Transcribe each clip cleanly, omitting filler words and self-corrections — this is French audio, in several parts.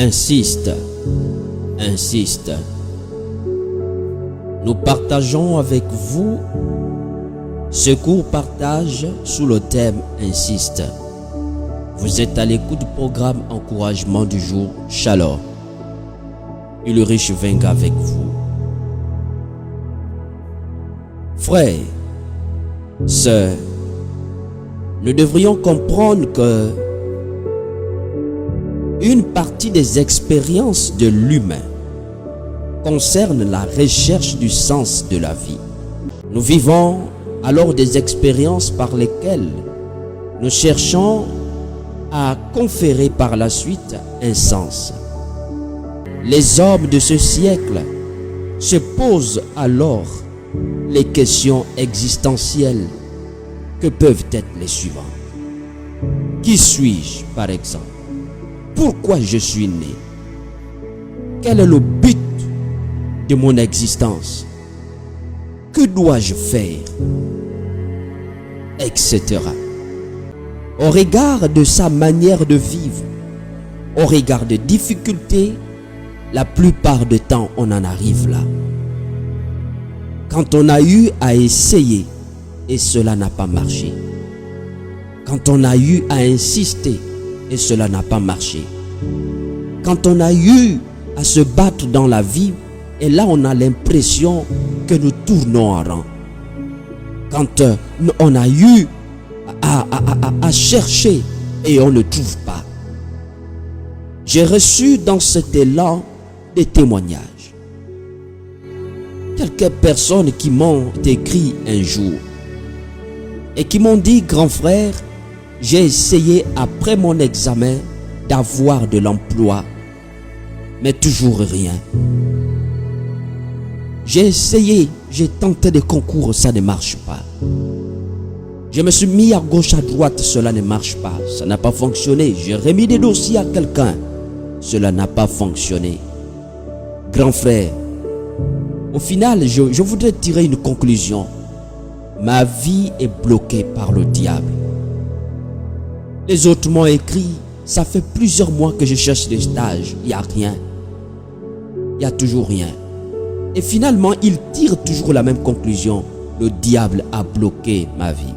insiste, insiste. Nous partageons avec vous ce court partage sous le thème insiste. Vous êtes à l'écoute du programme encouragement du jour Shalom. Ulrich Venga avec vous. Frères, sœurs, nous devrions comprendre que une partie des expériences de l'humain concerne la recherche du sens de la vie. Nous vivons alors des expériences par lesquelles nous cherchons à conférer par la suite un sens. Les hommes de ce siècle se posent alors les questions existentielles que peuvent être les suivantes. Qui suis-je, par exemple? Pourquoi je suis né? Quel est le but de mon existence? Que dois-je faire? Etc. Au regard de sa manière de vivre, au regard des difficultés, la plupart du temps, on en arrive là. Quand on a eu à essayer et cela n'a pas marché. Quand on a eu à insister et cela n'a pas marché. Quand on a eu à se battre dans la vie et là on a l'impression que nous tournons en rond. Quand on a eu à chercher et on ne trouve pas. J'ai reçu dans cet élan des témoignages. Quelques personnes qui m'ont écrit un jour et qui m'ont dit: grand frère, j'ai essayé après mon examen d'avoir de l'emploi, mais toujours rien. J'ai essayé, j'ai tenté des concours, ça ne marche pas. Je me suis mis à gauche, à droite, cela ne marche pas, ça n'a pas fonctionné. J'ai remis des dossiers à quelqu'un, cela n'a pas fonctionné. Grand frère, au final, je voudrais tirer une conclusion. Ma vie est bloquée par le diable. Les autres m'ont écrit: ça fait plusieurs mois que je cherche des stages, il n'y a rien. Il n'y a toujours rien. Et finalement, ils tirent toujours la même conclusion. Le diable a bloqué ma vie.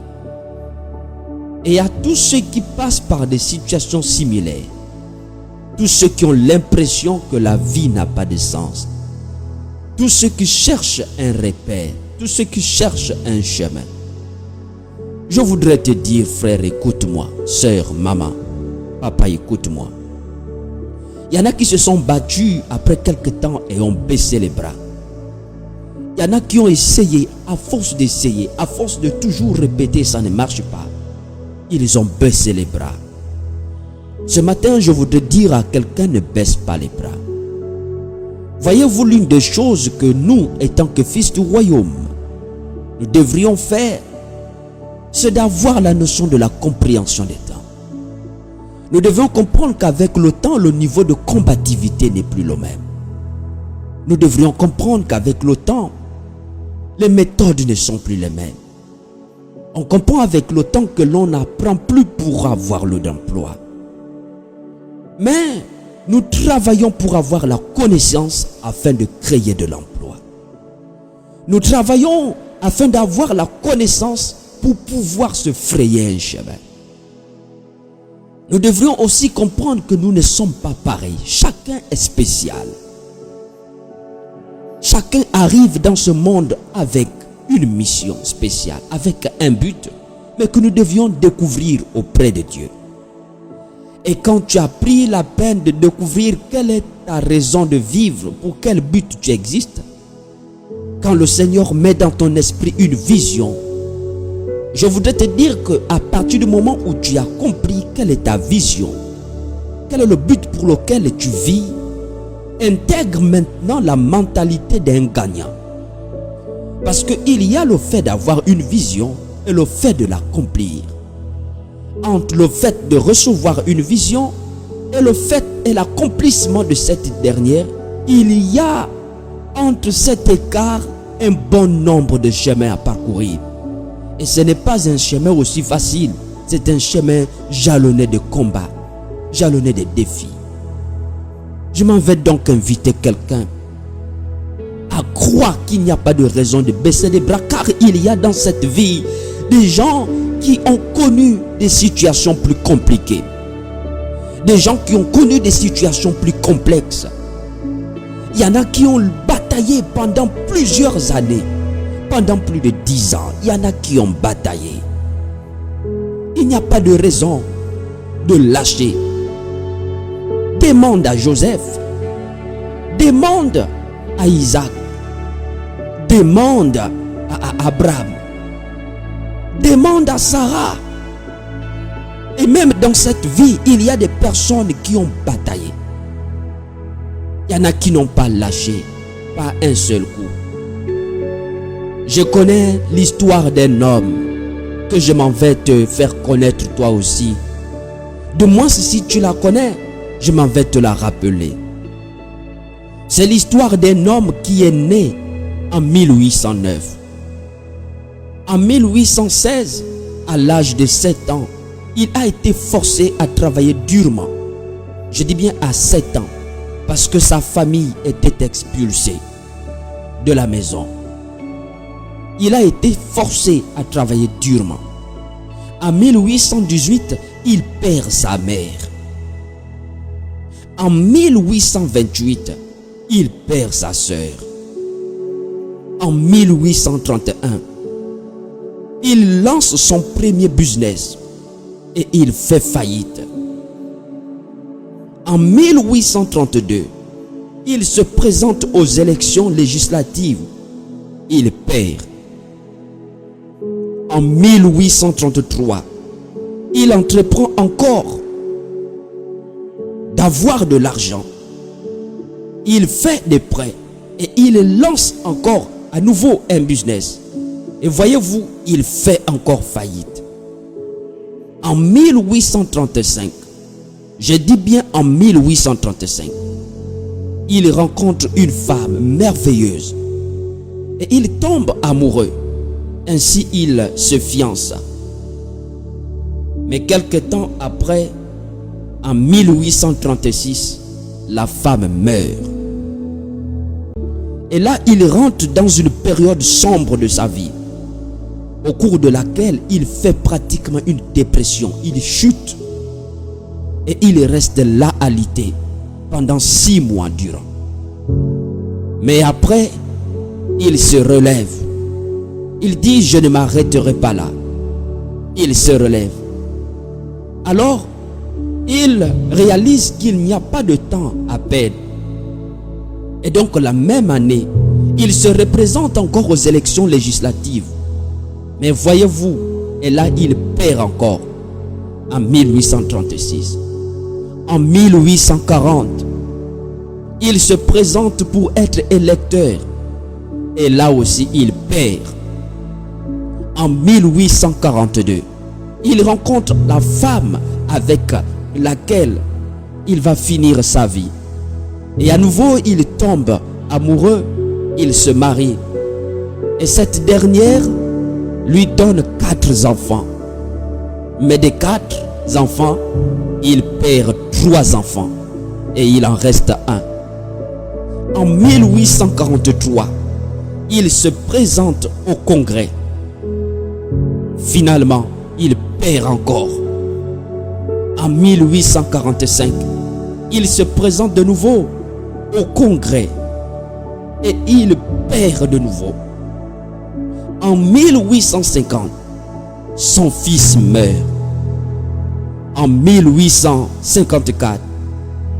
Et à tous ceux qui passent par des situations similaires, tous ceux qui ont l'impression que la vie n'a pas de sens, tous ceux qui cherchent un repère, tous ceux qui cherchent un chemin, je voudrais te dire, frère, écoute-moi, sœur, maman, papa, écoute-moi. Il y en a qui se sont battus après quelque temps et ont baissé les bras. Il y en a qui ont essayé, à force d'essayer, à force de toujours répéter, ça ne marche pas. Ils ont baissé les bras. Ce matin, je voudrais dire à quelqu'un: ne baisse pas les bras. Voyez-vous, l'une des choses que nous, étant que fils du royaume, nous devrions faire, c'est d'avoir la notion de la compréhension des temps. Nous devons comprendre qu'avec le temps, le niveau de combativité n'est plus le même. Nous devrions comprendre qu'avec le temps, les méthodes ne sont plus les mêmes. On comprend avec le temps que l'on n'apprend plus pour avoir l'emploi. Mais nous travaillons pour avoir la connaissance afin de créer de l'emploi. Nous travaillons afin d'avoir la connaissance pour pouvoir se frayer un chemin. Nous devrions aussi comprendre que nous ne sommes pas pareils. Chacun est spécial. Chacun arrive dans ce monde avec une mission spéciale, avec un but, mais que nous devions découvrir auprès de Dieu. Et quand tu as pris la peine de découvrir quelle est ta raison de vivre, pour quel but tu existes, quand le Seigneur met dans ton esprit une vision, je voudrais te dire qu'à partir du moment où tu as compris quelle est ta vision, quel est le but pour lequel tu vis, intègre maintenant la mentalité d'un gagnant. Parce qu'il y a le fait d'avoir une vision et le fait de l'accomplir. Entre le fait de recevoir une vision et le fait et l'accomplissement de cette dernière, il y a entre cet écart un bon nombre de chemins à parcourir. Et ce n'est pas un chemin aussi facile, c'est un chemin jalonné de combats, jalonné de défis. Je m'en vais donc inviter quelqu'un à croire qu'il n'y a pas de raison de baisser les bras, car il y a dans cette vie des gens qui ont connu des situations plus compliquées, des gens qui ont connu des situations plus complexes. Il y en a qui ont bataillé pendant plusieurs années, pendant plus de 10 ans. Il y en a qui ont bataillé. Il n'y a pas de raison de lâcher. Demande à Joseph, demande à Isaac, demande à Abraham, demande à Sarah. Et même dans cette vie, il y a des personnes qui ont bataillé. Il y en a qui n'ont pas lâché, pas un seul coup. Je connais l'histoire d'un homme que je m'en vais te faire connaître toi aussi. De moins si tu la connais, je m'en vais te la rappeler. C'est l'histoire d'un homme qui est né en 1809. En 1816, à l'âge de 7 ans, il a été forcé à travailler durement. Je dis bien à 7 ans, parce que sa famille était expulsée de la maison. Il a été forcé à travailler durement. En 1818, il perd sa mère. En 1828, il perd sa sœur. En 1831, il lance son premier business et il fait faillite. En 1832, il se présente aux élections législatives. Il perd. En 1833, il entreprend encore d'avoir de l'argent. Il fait des prêts et il lance encore à nouveau un business. Et voyez-vous, il fait encore faillite. En 1835, je dis bien en 1835, il rencontre une femme merveilleuse et il tombe amoureux. Ainsi, il se fiance. Mais quelque temps après, en 1836, la femme meurt. Et là, il rentre dans une période sombre de sa vie, au cours de laquelle il fait pratiquement une dépression. Il chute et il reste là alité pendant 6 mois durant. Mais après, il se relève. Il dit, je ne m'arrêterai pas là. Il se relève. Alors, il réalise qu'il n'y a pas de temps à perdre. Et donc, la même année, il se représente encore aux élections législatives. Mais voyez-vous, et là, il perd encore en 1836. En 1840, il se présente pour être électeur. Et là aussi, il perd. En 1842, il rencontre la femme avec laquelle il va finir sa vie. Et à nouveau, il tombe amoureux, il se marie. Et cette dernière lui donne 4 enfants. Mais des 4 enfants, il perd 3 enfants. Et il en reste un. En 1843, il se présente au Congrès. Finalement, il perd encore. En 1845, il se présente de nouveau au Congrès et il perd de nouveau. En 1850, son fils meurt. En 1854,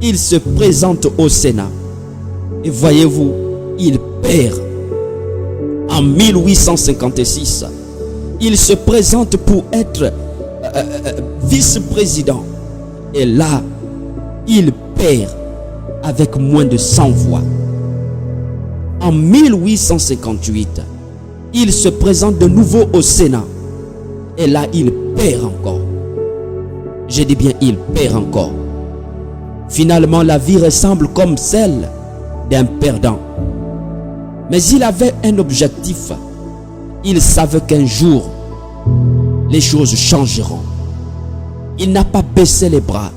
il se présente au Sénat et voyez-vous, il perd. En 1856, il se présente pour être vice-président. Et là, il perd avec moins de 100 voix. En 1858, il se présente de nouveau au Sénat. Et là, il perd encore. Je dis bien, il perd encore. Finalement, la vie ressemble comme celle d'un perdant. Mais il avait un objectif. Il savait qu'un jour, les choses changeront. Il n'a pas baissé les bras.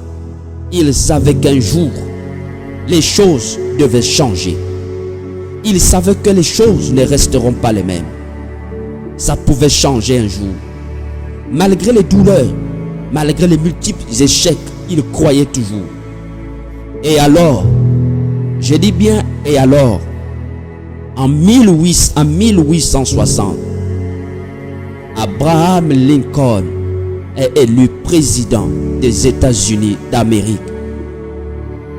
Il savait qu'un jour, les choses devaient changer. Il savait que les choses ne resteront pas les mêmes. Ça pouvait changer un jour. Malgré les douleurs, malgré les multiples échecs, il croyait toujours. Et alors, je dis bien et alors, en 1860, Abraham Lincoln est élu président des États-Unis d'Amérique.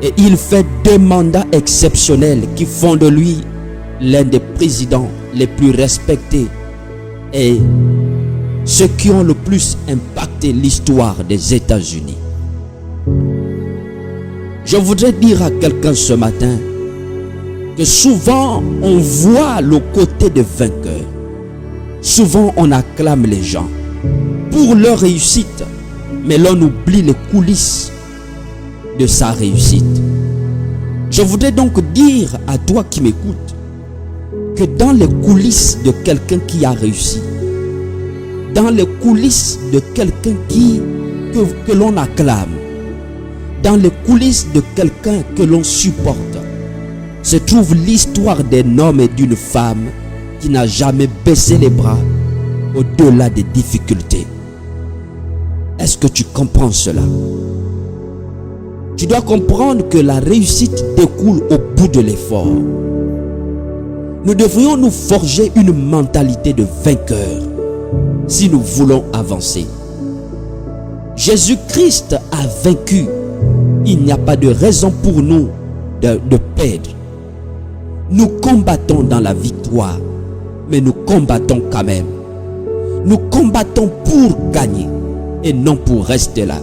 Et il fait 2 mandats exceptionnels qui font de lui l'un des présidents les plus respectés et ceux qui ont le plus impacté l'histoire des États-Unis. Je voudrais dire à quelqu'un ce matin que souvent on voit le côté des vainqueurs. Souvent on acclame les gens pour leur réussite, mais l'on oublie les coulisses de sa réussite. Je voudrais donc dire à toi qui m'écoutes que dans les coulisses de quelqu'un qui a réussi, dans les coulisses de quelqu'un que l'on acclame, dans les coulisses de quelqu'un que l'on supporte, se trouve l'histoire d'un homme et d'une femme qui n'a jamais baissé les bras au-delà des difficultés. Est-ce que tu comprends cela? Tu dois comprendre que la réussite découle au bout de l'effort. Nous devrions nous forger une mentalité de vainqueur si nous voulons avancer. Jésus-Christ a vaincu. Il n'y a pas de raison pour nous de perdre. Nous combattons dans la victoire, mais nous combattons quand même. Nous combattons pour gagner et non pour rester là.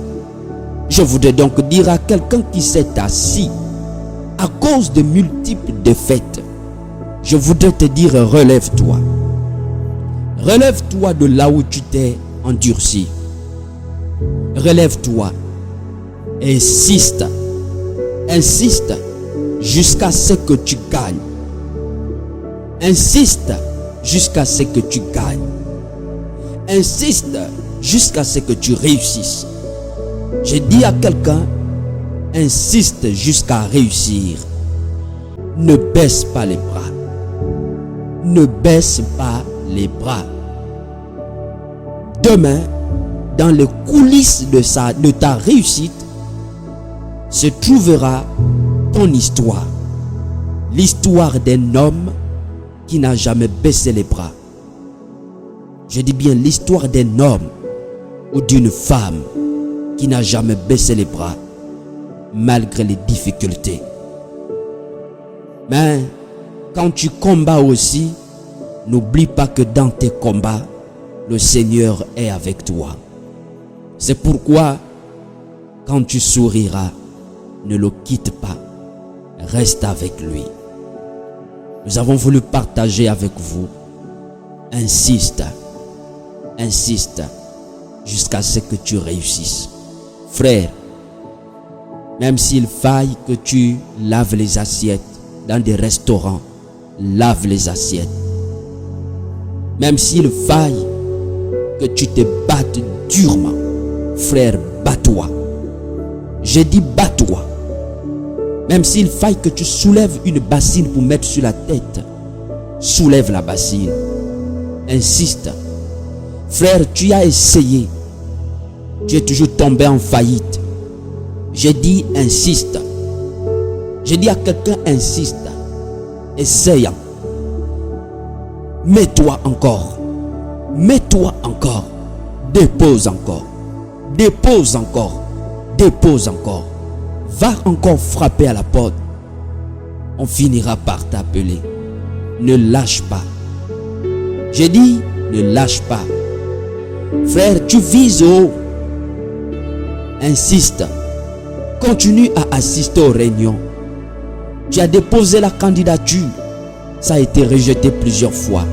Je voudrais donc dire à quelqu'un qui s'est assis à cause de multiples défaites, je voudrais te dire, relève-toi. Relève-toi de là où tu t'es endurci. Relève-toi. Insiste. Insiste jusqu'à ce que tu gagnes. Insiste jusqu'à ce que tu gagnes. Insiste jusqu'à ce que tu réussisses. J'ai dit à quelqu'un, insiste jusqu'à réussir. Ne baisse pas les bras. Ne baisse pas les bras. Demain, dans les coulisses de ta réussite, se trouvera ton histoire. L'histoire d'un homme qui n'a jamais baissé les bras. Je dis bien l'histoire d'un homme ou d'une femme qui n'a jamais baissé les bras malgré les difficultés. Mais quand tu combats aussi, n'oublie pas que dans tes combats, le Seigneur est avec toi. C'est pourquoi, quand tu souriras, ne le quitte pas. Reste avec lui. Nous avons voulu partager avec vous. Insiste. Insiste jusqu'à ce que tu réussisses. Frère, même s'il faille que tu laves les assiettes dans des restaurants, lave les assiettes. Même s'il faille que tu te battes durement, frère, bats-toi. J'ai dit bats-toi. Même s'il faille que tu soulèves une bassine pour mettre sur la tête, soulève la bassine. Insiste. Frère, tu as essayé. Tu es toujours tombé en faillite. J'ai dit insiste. J'ai dit à quelqu'un insiste. Essaye. Mets-toi encore. Mets-toi encore. Dépose encore. Dépose encore. Dépose encore. Va encore frapper à la porte. On finira par t'appeler. Ne lâche pas. J'ai dit, ne lâche pas. Frère, tu vises haut. Insiste. Continue à assister aux réunions. Tu as déposé la candidature. Ça a été rejeté plusieurs fois.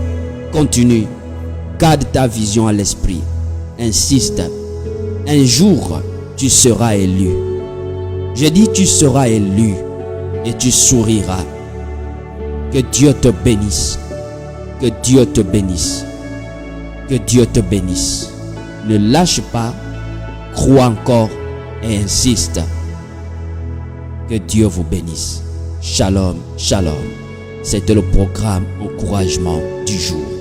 Continue. Garde ta vision à l'esprit. Insiste. Un jour, tu seras élu. Je dis tu seras élu et tu souriras. Que Dieu te bénisse. Que Dieu te bénisse. Que Dieu te bénisse. Ne lâche pas. Crois encore et insiste. Que Dieu vous bénisse. Shalom, shalom. C'était le programme encouragement du jour.